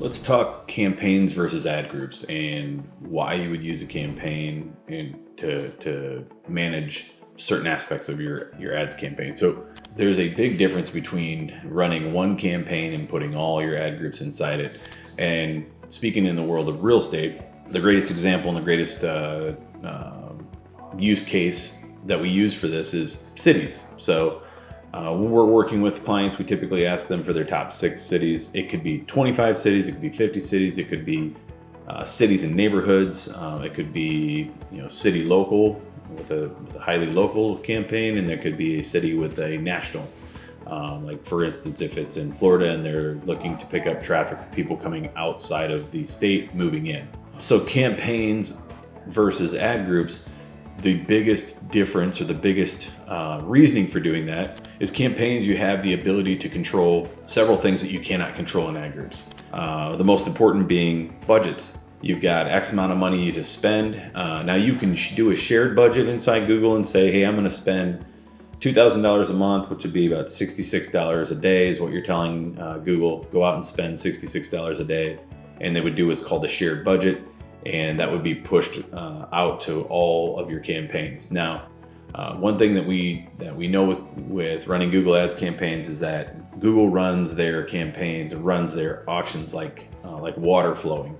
Let's talk campaigns versus ad groups and why you would use a campaign and to manage certain aspects of your ads campaign. So there's a big difference between running one campaign and putting all your ad groups inside it. And speaking in the world of real estate, the greatest example and the greatest use case that we use for this is cities. So when we're working with clients, we typically ask them for their top 6 cities. It could be 25 cities, it could be 50 cities, it could be cities and neighborhoods. It could be city local with a highly local campaign, and there could be a city with a national. Like for instance, if it's in Florida and they're looking to pick up traffic for people coming outside of the state moving in. So campaigns versus ad groups. The biggest difference or the biggest reasoning for doing that is campaigns, you have the ability to control several things that you cannot control in ad groups. The most important being budgets. You've got X amount of money to spend. Now you can do a shared budget inside Google and say, hey, I'm going to spend $2,000 a month, which would be about $66 a day is what you're telling Google. Go out and spend $66 a day. And they would do what's called a shared budget. And that would be pushed out to all of your campaigns. Now, one thing that we know with running Google Ads campaigns is that Google runs their campaigns, runs their auctions like water flowing.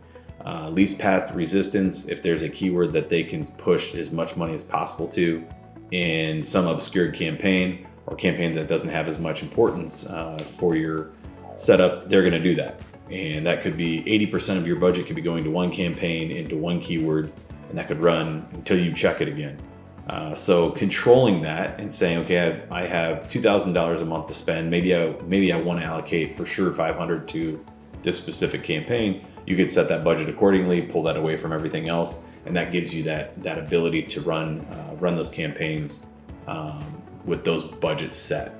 Least past resistance, if there's a keyword that they can push as much money as possible to in some obscured campaign or campaign that doesn't have as much importance for your setup, they're going to do that. And that could be 80% of your budget could be going to one campaign into one keyword, and that could run until you check it again. So controlling that and saying, okay, I have $2,000 a month to spend. Maybe I want to allocate for sure $500 to this specific campaign. You could set that budget accordingly, pull that away from everything else, and that gives you that ability to run those campaigns with those budgets set.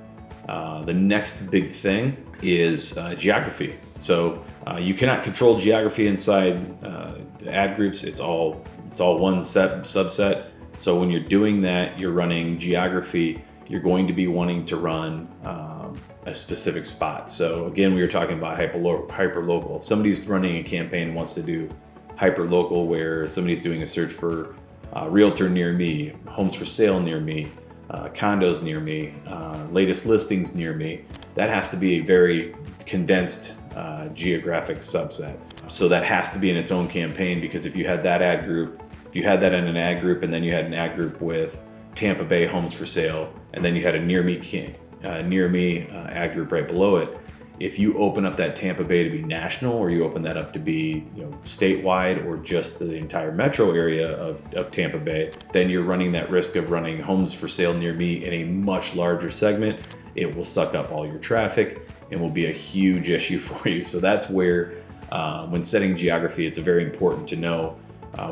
The next big thing is geography. So you cannot control geography inside the ad groups. It's all one subset. So when you're doing that, you're running geography, you're going to be wanting to run a specific spot. So again, we were talking about hyperlocal. If somebody's running a campaign and wants to do hyperlocal, where somebody's doing a search for realtor near me, homes for sale near me, condos near me, latest listings near me, that has to be a very condensed geographic subset. So that has to be in its own campaign, because if you had that ad group, if you had that in an ad group and then you had an ad group with Tampa Bay homes for sale, and then you had a near me ad group right below it, if you open up that Tampa Bay to be national, or you open that up to be statewide or just the entire metro area of Tampa Bay, then you're running that risk of running homes for sale near me in a much larger segment. It will suck up all your traffic and will be a huge issue for you. So that's where, when setting geography, it's very important to know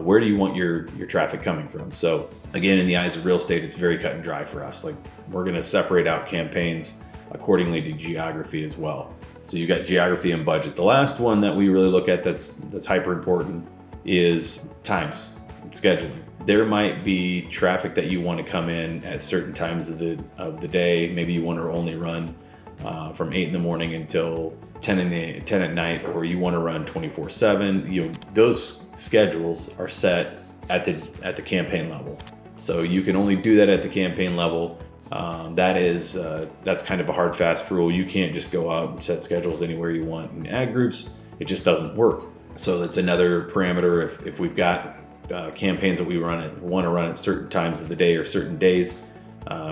where do you want your traffic coming from. So again, in the eyes of real estate, it's very cut and dry for us. Like, we're going to separate out campaigns accordingly to geography as well. So you got geography and budget. The last one that we really look at that's hyper important is times, scheduling. There might be traffic that you want to come in at certain times of the day. Maybe you want to only run from 8 in the morning until 10 at night, or you want to run 24/7. Those schedules are set at the campaign level. So you can only do that at the campaign level. That's kind of a hard, fast rule. You can't just go out and set schedules anywhere you want in ad groups. It just doesn't work. So that's another parameter. If we've got campaigns that we want to run at certain times of the day or certain days,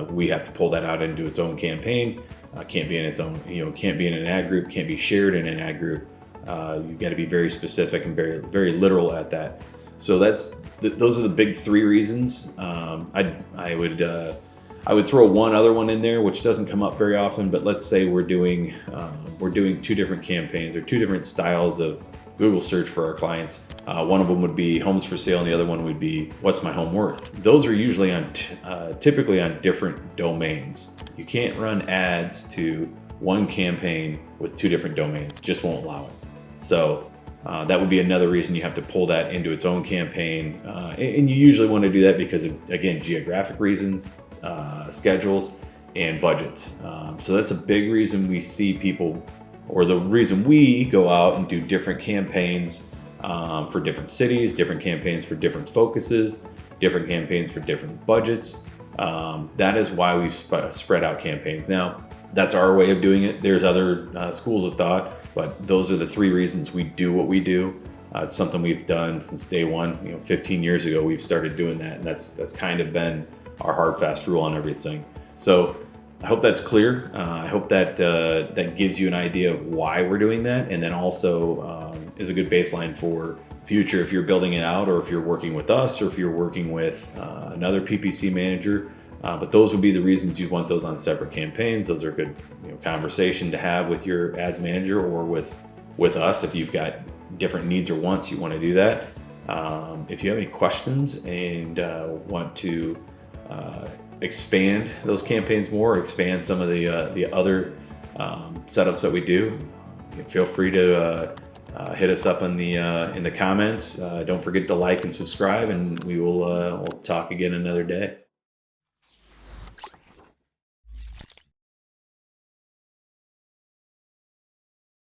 we have to pull that out into its own campaign. Can't be in its own, can't be in an ad group, can't be shared in an ad group. You've got to be very specific and very, very literal at that. So those are the big 3 reasons. I would throw one other one in there, which doesn't come up very often, but let's say we're doing 2 different campaigns or 2 different styles of Google search for our clients. One of them would be homes for sale, and the other one would be what's my home worth. Those are usually typically on different domains. You can't run ads to one campaign with 2 different domains. Just won't allow it. So that would be another reason you have to pull that into its own campaign. And you usually want to do that because of, again, geographic reasons, schedules, and budgets. So that's a big reason we see people or the reason we go out and do different campaigns for different cities, different campaigns for different focuses, different campaigns for different budgets. That is why we've spread out campaigns. Now, that's our way of doing it. There's other schools of thought, but those are the three reasons we do what we do. It's something we've done since day one. 15 years ago, we've started doing that, and that's kind of been our hard, fast rule on everything. So I hope that's clear. I hope that that gives you an idea of why we're doing that, and then also is a good baseline for future if you're building it out, or if you're working with us, or if you're working with another PPC manager. But those would be the reasons you want those on separate campaigns. Those are good conversation to have with your ads manager or with us if you've got different needs or wants. You want to do that. If you have any questions and want to expand those campaigns more, expand some of the other setups that we do, feel free to hit us up in the comments. Don't forget to like and subscribe, and we'll talk again another day.